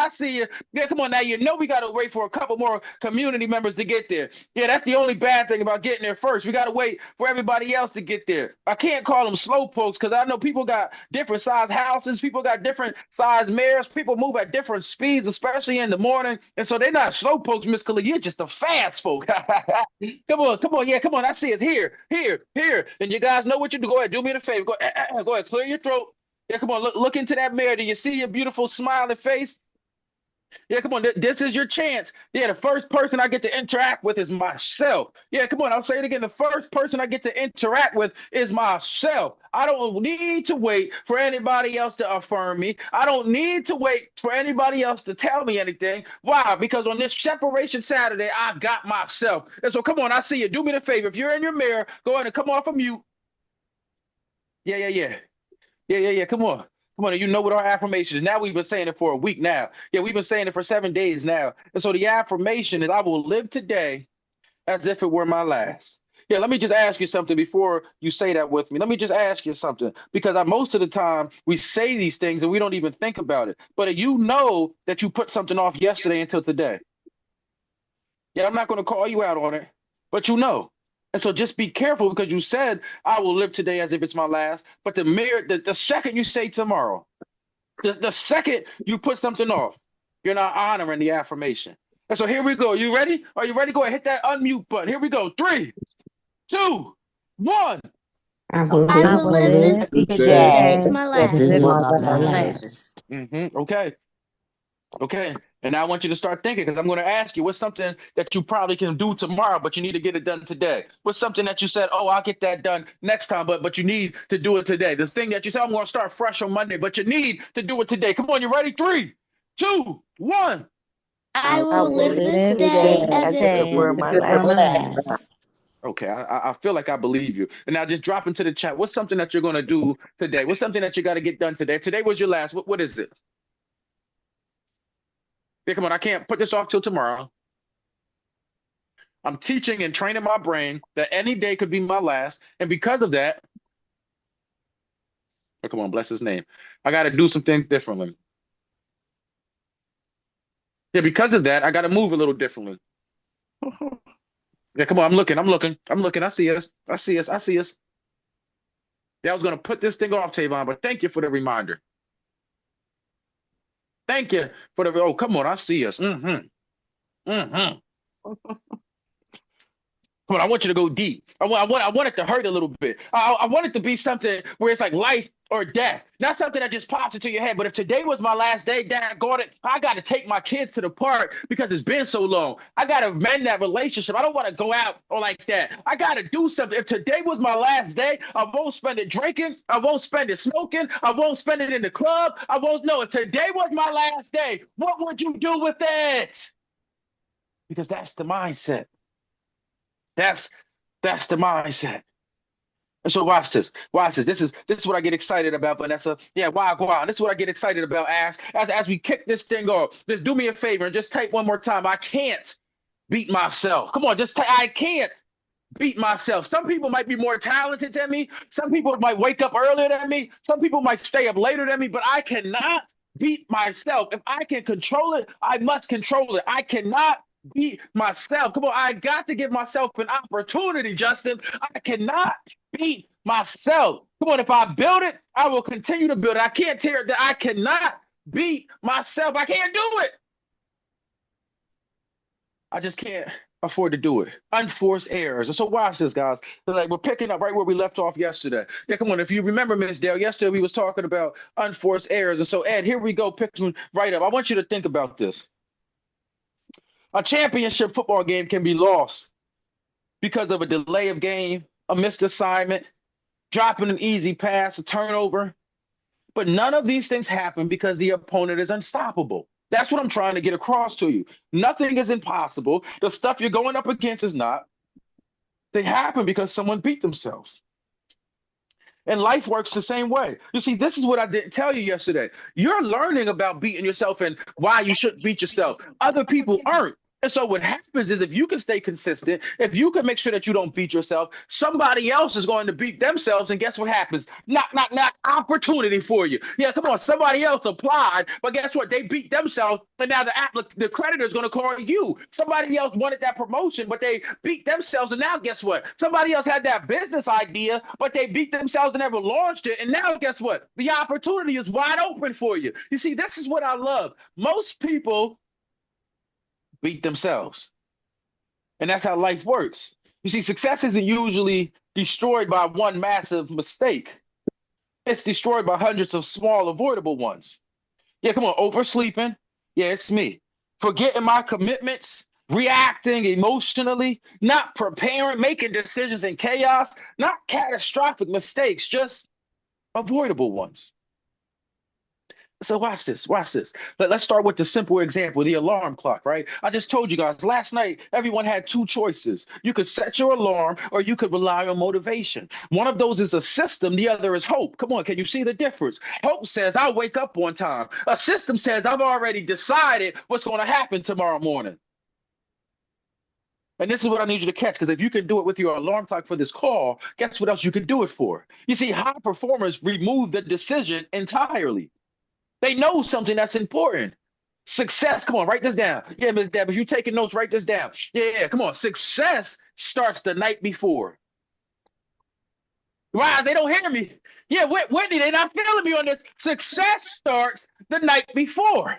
I see you. Yeah, come on now. You know we got to wait for a couple more community members to get there. Yeah, that's the only bad thing about getting there first. We got to wait for everybody else to get there. I can't call them slow pokes because I know people got different size houses. People got different size mares. People move at different speeds, especially in the morning. And so they're not slow pokes, Miss Khalid. You're just a fast folk. Come on, come on. Yeah, come on. I see it here, here, here. And you guys know what you do. Go ahead, do me a favor. Go ahead, clear your throat. Yeah, come on. Look into that mirror. Do you see your beautiful smiling face? Yeah, come on. This is your chance. Yeah, the first person I get to interact with is myself. Yeah, come on. I'll say it again. The first person I get to interact with is myself. I don't need to wait for anybody else to affirm me. I don't need to wait for anybody else to tell me anything. Why? Because on this separation Saturday, I got myself. And so come on, I see you. Do me the favor. If you're in your mirror, go ahead and come off of mute. Yeah, yeah, yeah. Yeah, yeah, yeah. Come on. Come on. You know what our affirmation is. Now we've been saying it for a week now. Yeah, we've been saying it for 7 days now. And so the affirmation is I will live today as if it were my last. Yeah, let me just ask you something before you say that with me. Let me just ask you something because most of the time we say these things and we don't even think about it. But you know that you put something off yesterday until today. Yeah, I'm not going to call you out on it, but you know. And so just be careful because you said, I will live today as if it's my last. But the second you say tomorrow, the second you put something off, you're not honoring the affirmation. And so here we go. You ready? Are you ready? Go ahead, hit that unmute button. Here we go. 3, 2, 1. I will live today as if it was my last. Okay. Okay. And now I want you to start thinking because I'm going to ask you what's something that you probably can do tomorrow, but you need to get it done today. What's something that you said, oh, I'll get that done next time, but you need to do it today. The thing that you said, I'm going to start fresh on Monday, but you need to do it today. Come on, you ready? 3, 2, 1. I will live this day as if it were my last. Okay, I feel like I believe you. And now just drop into the chat. What's something that you're going to do today? What's something that you got to get done today? Today was your last. What is it? Yeah, come on, I can't put this off till tomorrow. I'm teaching and training my brain that any day could be my last. And because of that, oh, come on, bless his name. I got to do some things differently. Yeah, because of that, I got to move a little differently. Yeah, come on, I'm looking. I see us. Yeah, I was going to put this thing off, Tavon, but thank you for the reminder. Thank you for the, oh, come on, I see us. Come on, I want you to go deep. I want it to hurt a little bit. I want it to be something where it's like life or death, not something that just pops into your head. But if today was my last day, Dad, I got to take my kids to the park because it's been so long. I got to mend that relationship. I don't want to go out or like that. I got to do something. If today was my last day, I won't spend it drinking. I won't spend it smoking. I won't spend it in the club. I won't know. If today was my last day, what would you do with it? Because that's the mindset. That's the mindset. And so watch this. Watch this. This is what I get excited about, Vanessa. Yeah, wow. This is what I get excited about, Ash. As we kick this thing off, just do me a favor and just type one more time. I can't beat myself. Come on, I can't beat myself. Some people might be more talented than me. Some people might wake up earlier than me. Some people might stay up later than me, but I cannot beat myself. If I can control it, I must control it. I cannot beat myself. Come on, I got to give myself an opportunity, Justin. I cannot beat myself. Come on, if I build it, I will continue to build it. I can't tear it down. I cannot beat myself. I can't do it. I just can't afford to do it. Unforced errors. And so watch this, guys. Like we're picking up right where we left off yesterday. Yeah, come on. If you remember, Miss Dale, yesterday we was talking about unforced errors. And so, Ed, here we go, picking right up. I want you to think about this. A championship football game can be lost because of a delay of game, a missed assignment, dropping an easy pass, a turnover. But none of these things happen because the opponent is unstoppable. That's what I'm trying to get across to you. Nothing is impossible. The stuff you're going up against is not. They happen because someone beat themselves. And life works the same way. You see, this is what I didn't tell you yesterday. You're learning about beating yourself and why you shouldn't beat yourself. Other people aren't. And so what happens is if you can stay consistent, if you can make sure that you don't beat yourself, somebody else is going to beat themselves. And guess what happens? Knock, knock, knock, opportunity for you. Yeah, come on. Somebody else applied, but guess what? They beat themselves. And now the creditor is going to call you. Somebody else wanted that promotion, but they beat themselves. And now guess what? Somebody else had that business idea, but they beat themselves and never launched it. And now guess what? The opportunity is wide open for you. You see, this is what I love. Most people beat themselves. And that's how life works. You see, success isn't usually destroyed by one massive mistake. It's destroyed by hundreds of small avoidable ones. Yeah, come on, oversleeping. Yeah, it's me. Forgetting my commitments, reacting emotionally, not preparing, making decisions in chaos, not catastrophic mistakes, just avoidable ones. So watch this, watch this. Let's start with the simple example, the alarm clock, right? I just told you guys last night, everyone had two choices. You could set your alarm or you could rely on motivation. One of those is a system, the other is hope. Come on, can you see the difference? Hope says I'll wake up on time. A system says I've already decided what's going to happen tomorrow morning. And this is what I need you to catch, because if you can do it with your alarm clock for this call, guess what else you can do it for? You see, high performers remove the decision entirely. They know something that's important. Success, come on, write this down. Yeah, Ms. Deb, if you're taking notes, write this down. Yeah, come on. Success starts the night before. Wow, they don't hear me. Yeah, Whitney, they're not feeling me on this. Success starts the night before.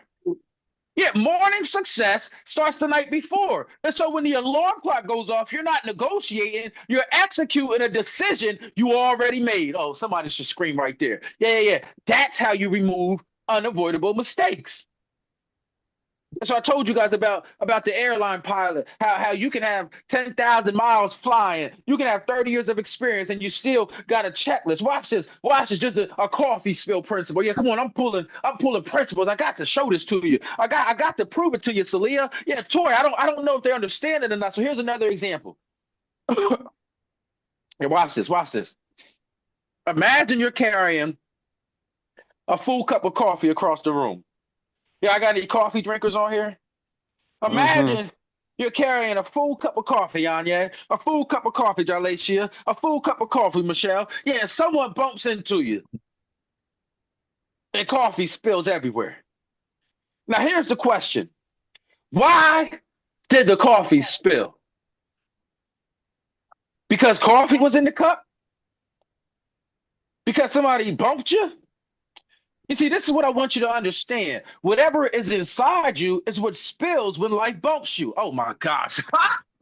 Yeah, morning success starts the night before. And so when the alarm clock goes off, you're not negotiating, you're executing a decision you already made. Oh, somebody should scream right there. Yeah. That's how you remove unavoidable mistakes. So I told you guys about the airline pilot, how you can have 10,000 miles flying, you can have 30 years of experience, and you still got a checklist. Watch this, just a coffee spill principle. Yeah, come on, I'm pulling principles. I got to show this to you. I got to prove it to you, Celia. Yeah, Tori, I don't know if they understand it or not. So here's another example. Hey, watch this. Imagine you're carrying a full cup of coffee across the room. Yeah, I got any coffee drinkers on here? Imagine you're carrying a full cup of coffee, Anya, a full cup of coffee, Jalacia, a full cup of coffee, Michelle. Yeah, someone bumps into you and coffee spills everywhere. Now, here's the question. Why did the coffee spill? Because coffee was in the cup? Because somebody bumped you? You see, this is what I want you to understand. Whatever is inside you is what spills when life bumps you. Oh my gosh.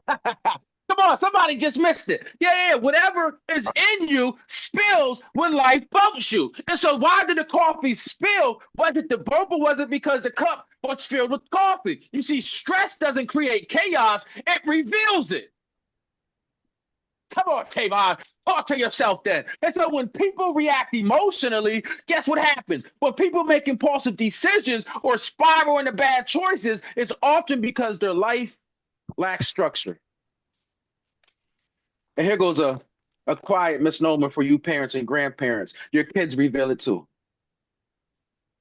Come on, somebody just missed it. Yeah. Whatever is in you spills when life bumps you. And so why did the coffee spill? Was it the bump or was it because the cup was filled with coffee? You see, stress doesn't create chaos, it reveals it. Come on, Tavon. Talk to yourself then. And so when people react emotionally, guess what happens? When people make impulsive decisions or spiral into bad choices, it's often because their life lacks structure. And here goes a quiet misnomer for you parents and grandparents. Your kids reveal it too.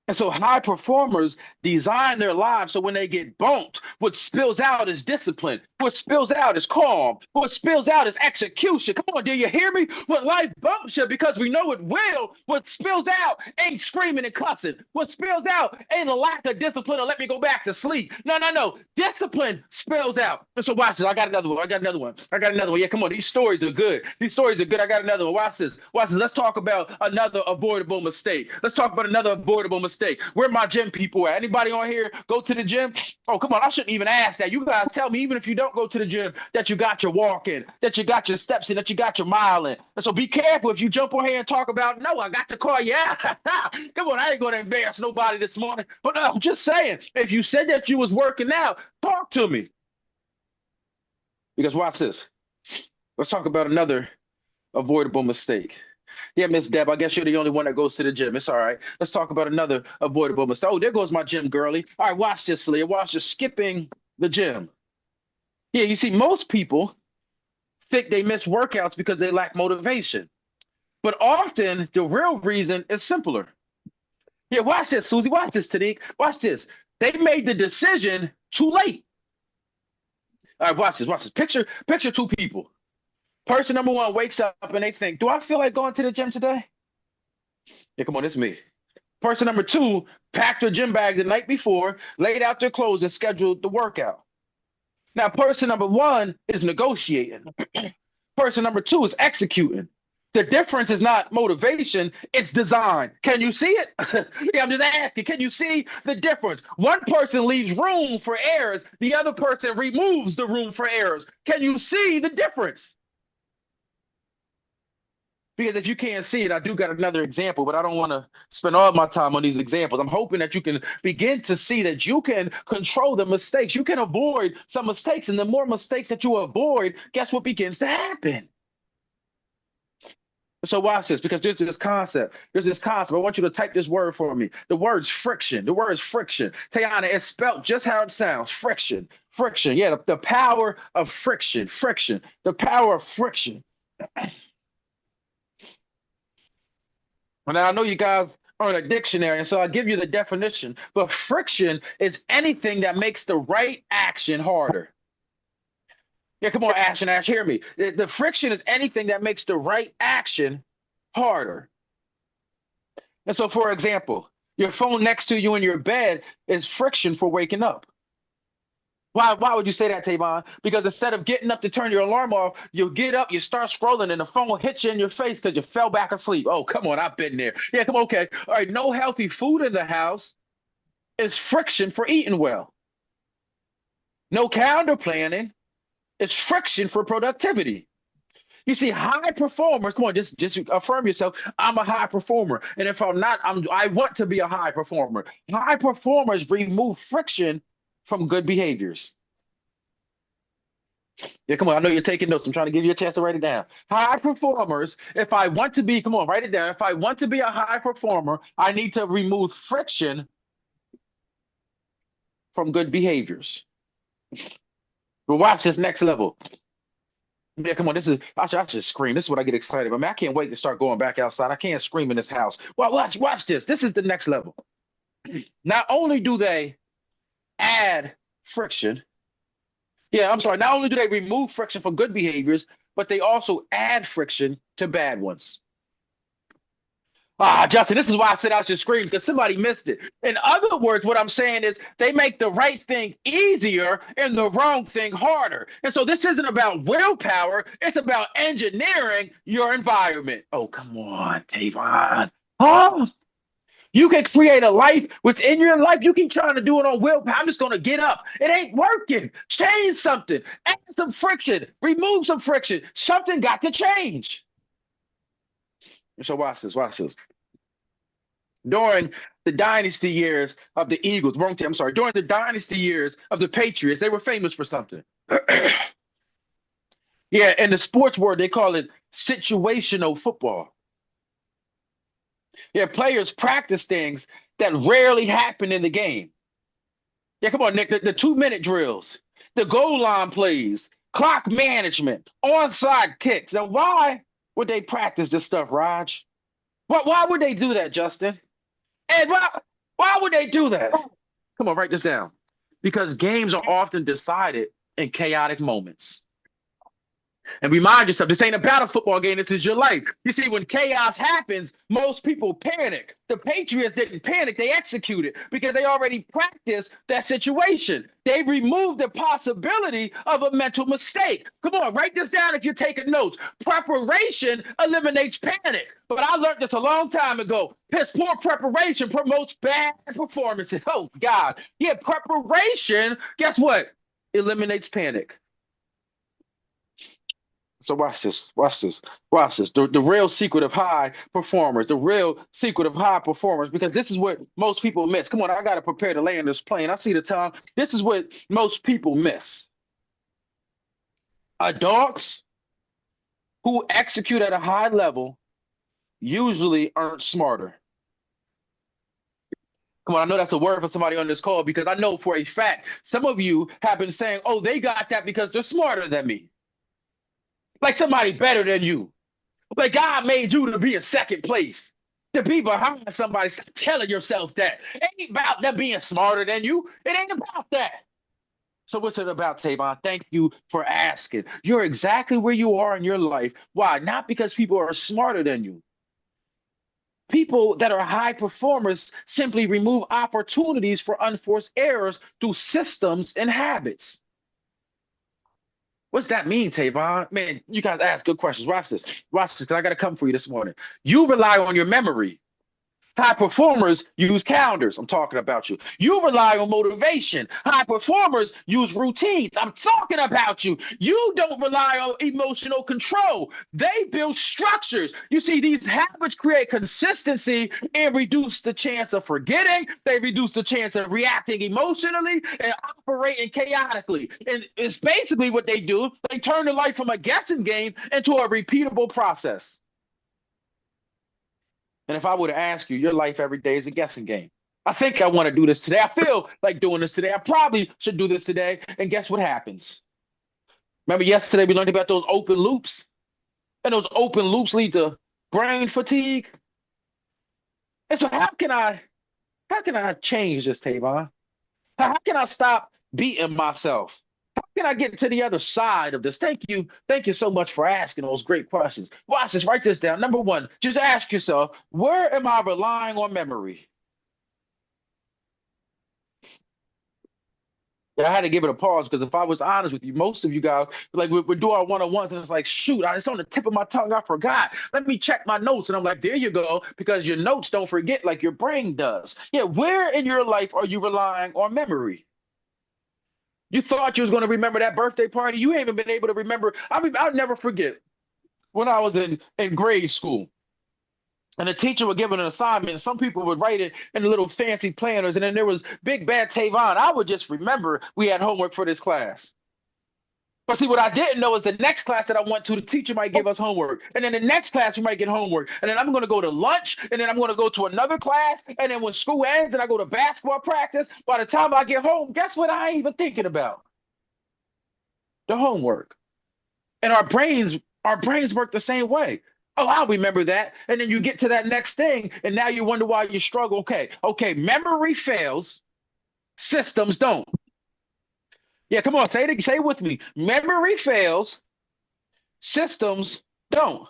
And so high performers design their lives so when they get bumped, what spills out is discipline. What spills out is calm. What spills out is execution. Come on, do you hear me? When life bumps you, because we know it will, what spills out ain't screaming and cussing. What spills out ain't a lack of discipline or let me go back to sleep. No. Discipline spills out. And so watch this. I got another one. Yeah, come on. These stories are good. I got another one. Watch this. Let's talk about another avoidable mistake. Where my gym people at? Anybody on here go to the gym? Oh, come on. I shouldn't even ask that. You guys tell me, even if you don't go to the gym, that you got your walk in, that you got your steps in, that you got your mile in. And so be careful if you jump on here and talk about, no, I got to call you out. Come on, I ain't going to embarrass nobody this morning. But I'm just saying, if you said that you was working out, talk to me. Because watch this. Let's talk about another avoidable mistake. Yeah, Miss Deb, I guess you're the only one that goes to the gym. It's all right. Let's talk about another avoidable mistake. Oh, there goes my gym girly. All right, watch this, Leah. Watch this. Skipping the gym. Yeah, you see, most people think they miss workouts because they lack motivation. But often, the real reason is simpler. Yeah, watch this, Susie. Watch this, Tanique. Watch this. They made the decision too late. All right, watch this, watch this. Picture two people. Person number one wakes up and they think, do I feel like going to the gym today? Yeah, come on, it's me. Person number two packed their gym bag the night before, laid out their clothes, and scheduled the workout. Now, person number one is negotiating. Person number two is executing. The difference is not motivation, it's design. Can you see it? Yeah, I'm just asking, can you see the difference? One person leaves room for errors, the other person removes the room for errors. Can you see the difference? Because if you can't see it, I do got another example, but I don't want to spend all my time on these examples. I'm hoping that you can begin to see that you can control the mistakes. You can avoid some mistakes, and the more mistakes that you avoid, guess what begins to happen? So watch this, because there's this concept. There's this concept. I want you to type this word for me. The word's friction. The word is friction. Tayana, it's spelled just how it sounds. Friction. Friction. Yeah, the power of friction. Friction. The power of friction. Now, I know you guys are in a dictionary, and so I'll give you the definition. But friction is anything that makes the right action harder. Yeah, come on, Ash, hear me. The friction is anything that makes the right action harder. And so, for example, your phone next to you in your bed is friction for waking up. Why would you say that, Tavon? Because instead of getting up to turn your alarm off, you'll get up, you start scrolling, and the phone will hit you in your face because you fell back asleep. Oh, come on, I've been there. Yeah, come on, okay. All right, no healthy food in the house is friction for eating well. No calendar planning is friction for productivity. You see, high performers, come on, just affirm yourself. I'm a high performer. And if I'm not, I want to be a high performer. High performers remove friction from good behaviors. Yeah, come on. I know you're taking notes. I'm trying to give you a chance to write it down. High performers, if I want to be, come on, write it down. If I want to be a high performer, I need to remove friction from good behaviors. But watch this next level. Yeah, come on. I should scream. This is what I get excited about. Man, I can't wait to start going back outside. I can't scream in this house. Well, watch this. This is the next level. Not only do they add friction, not only do they remove friction from good behaviors, but they also add friction to bad ones. Justin, this is why I said I should scream, because somebody missed it. In other words, what I'm saying is they make the right thing easier and the wrong thing harder. And so this isn't about willpower. It's about engineering your environment. Oh, come on, Tavon. Huh? You can create a life within your life. You keep trying to do it on willpower. I'm just going to get up. It ain't working. Change something. Add some friction. Remove some friction. Something got to change. So watch this. During the dynasty years of the Eagles, during the dynasty years of the Patriots, they were famous for something. Yeah, in the sports world, they call it situational football. Yeah, players practice things that rarely happen in the game. Yeah, come on, Nick. The 2-minute drills, the goal line plays, clock management, onside kicks. And why would they practice this stuff, Raj? Why would they do that, Justin? And why would they do that? Come on, write this down. Because games are often decided in chaotic moments. And remind yourself, this ain't about a football game. This is your life. You see, when chaos happens, most people panic. The Patriots didn't panic. They executed because they already practiced that situation. They removed the possibility of a mental mistake. Come on, write this down if you're taking notes. Preparation eliminates panic. But I learned this a long time ago. Poor preparation promotes bad performances. Oh, God. Yeah, preparation, guess what? Eliminates panic. So watch this. The real secret of high performers, because this is what most people miss. Come on, I got to prepare to land this plane. I see the time. This is what most people miss. Adults who execute at a high level usually aren't smarter. Come on, I know that's a word for somebody on this call, because I know for a fact some of you have been saying, oh, they got that because they're smarter than me. Like somebody better than you. But God made you to be in second place. To be behind somebody. Stop telling yourself that. It ain't about them being smarter than you. It ain't about that. So what's it about, Tavon? Thank you for asking. You're exactly where you are in your life. Why? Not because people are smarter than you. People that are high performers simply remove opportunities for unforced errors through systems and habits. What's that mean, Tavon? Man, you guys ask good questions. Watch this. Watch this, because I got to come for you this morning. You rely on your memory. High performers use calendars. I'm talking about you. You rely on motivation. High performers use routines. I'm talking about you. You don't rely on emotional control. They build structures. You see, these habits create consistency and reduce the chance of forgetting. They reduce the chance of reacting emotionally and operating chaotically. And it's basically what they do. They turn the life from a guessing game into a repeatable process. And if I were to ask you, your life every day is a guessing game. I think I want to do this today. I feel like doing this today. I probably should do this today. And guess what happens? Remember yesterday we learned about those open loops? And those open loops lead to brain fatigue. And so how can I change this, Tavon? How can I stop beating myself? How can I get to the other side of this? Thank you. Thank you so much for asking those great questions. Watch this, write this down. Number one, just ask yourself, where am I relying on memory? Yeah, I had to give it a pause because if I was honest with you, most of you guys, like we do our one-on-ones and it's like, shoot, it's on the tip of my tongue. I forgot. Let me check my notes. And I'm like, there you go, because your notes don't forget like your brain does. Yeah, where in your life are you relying on memory? You thought you was going to remember that birthday party. You ain't even been able to remember. I'll never forget when I was in grade school and the teacher would give an assignment. And some people would write it in little fancy planners. And then there was Big Bad Tavon. I would just remember we had homework for this class. But see, what I didn't know is the next class that I went to, the teacher might give us homework. And then the next class, we might get homework. And then I'm going to go to lunch. And then I'm going to go to another class. And then when school ends and I go to basketball practice, by the time I get home, guess what I ain't even thinking about? The homework. And our brains work the same way. Oh, I'll remember that. And then you get to that next thing, and now you wonder why you struggle. Okay, memory fails, systems don't. Yeah, come on, say it with me. Memory fails, systems don't.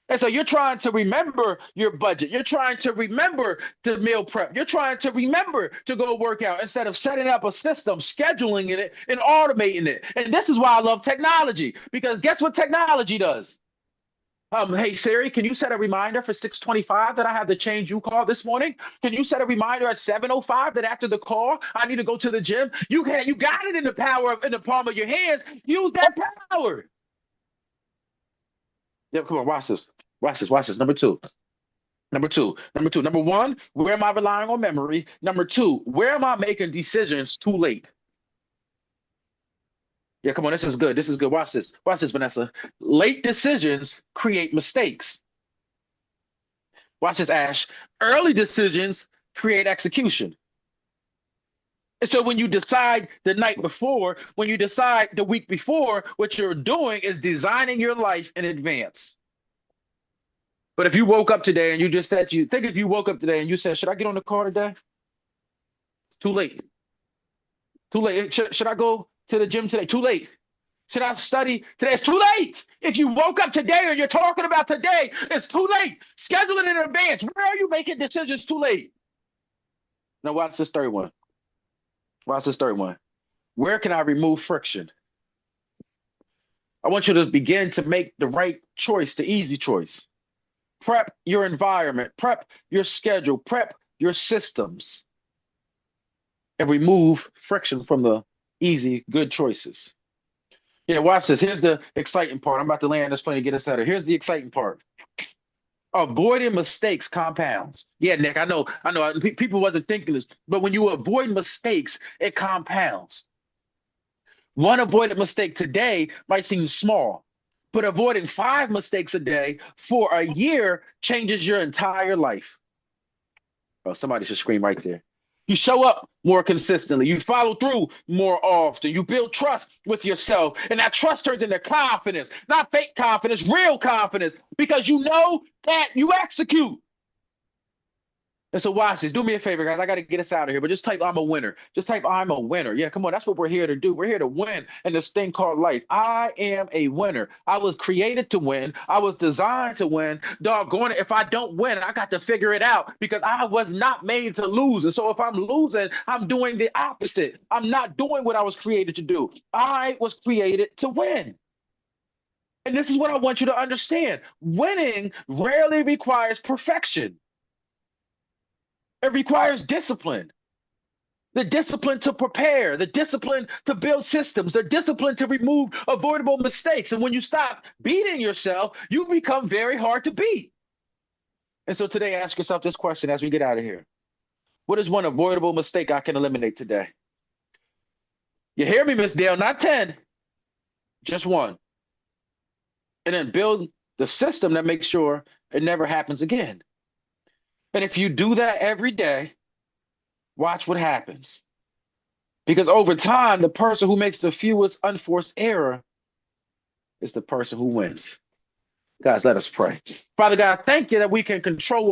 And so you're trying to remember your budget. You're trying to remember to meal prep. You're trying to remember to go work out instead of setting up a system, scheduling it, and automating it. And this is why I love technology, because guess what technology does? Hey Siri, can you set a reminder for 6:25 that I have the ChangeU call this morning? Can you set a reminder at 7:05 that after the call I need to go to the gym? You got it in the palm of your hands. Use that power. Yep, come on, watch this. Watch this. Watch this. Number two. Number two. Number two. Number one, where am I relying on memory? Number two, where am I making decisions too late? Yeah, come on, this is good. This is good. Watch this. Watch this, Vanessa. Late decisions create mistakes. Watch this, Ash. Early decisions create execution. And so when you decide the night before, when you decide the week before, what you're doing is designing your life in advance. But if you woke up today and you just said think if you woke up today and you said, should I get on the car today? Too late. Too late. Should I go to the gym today? Too late. Should I study today? It's too late. If you woke up today or you're talking about today, it's too late. Schedule it in advance. Where are you making decisions too late? Now watch this third one. Watch this third one. Where can I remove friction? I want you to begin to make the right choice, the easy choice. Prep your environment, prep your schedule, prep your systems, and remove friction from the easy, good choices. Yeah, watch this. Here's the exciting part. I'm about to land this plane to get us out of here. Here's the exciting part. Avoiding mistakes compounds. Yeah, Nick, I know. People wasn't thinking this, but when you avoid mistakes, it compounds. One avoided mistake today might seem small, but avoiding 5 mistakes a day for a year changes your entire life. Oh, somebody should scream right there. You show up more consistently. You follow through more often. You build trust with yourself. And that trust turns into confidence, not fake confidence, real confidence, because you know that you execute. And so watch this. Do me a favor, guys. I got to get us out of here. But just type I'm a winner. Just type I'm a winner. Yeah, come on. That's what we're here to do. We're here to win in this thing called life. I am a winner. I was created to win. I was designed to win. Doggone it. If I don't win, I got to figure it out because I was not made to lose. And so if I'm losing, I'm doing the opposite. I'm not doing what I was created to do. I was created to win. And this is what I want you to understand. Winning rarely requires perfection. It requires discipline, the discipline to prepare, the discipline to build systems, the discipline to remove avoidable mistakes. And when you stop beating yourself, you become very hard to beat. And so today, ask yourself this question as we get out of here. What is one avoidable mistake I can eliminate today? You hear me, Miss Dale? Not 10, just one. And then build the system that makes sure it never happens again. And if you do that every day, watch what happens. Because over time, the person who makes the fewest unforced error is the person who wins. Guys, let us pray. Father God, thank you that we can control what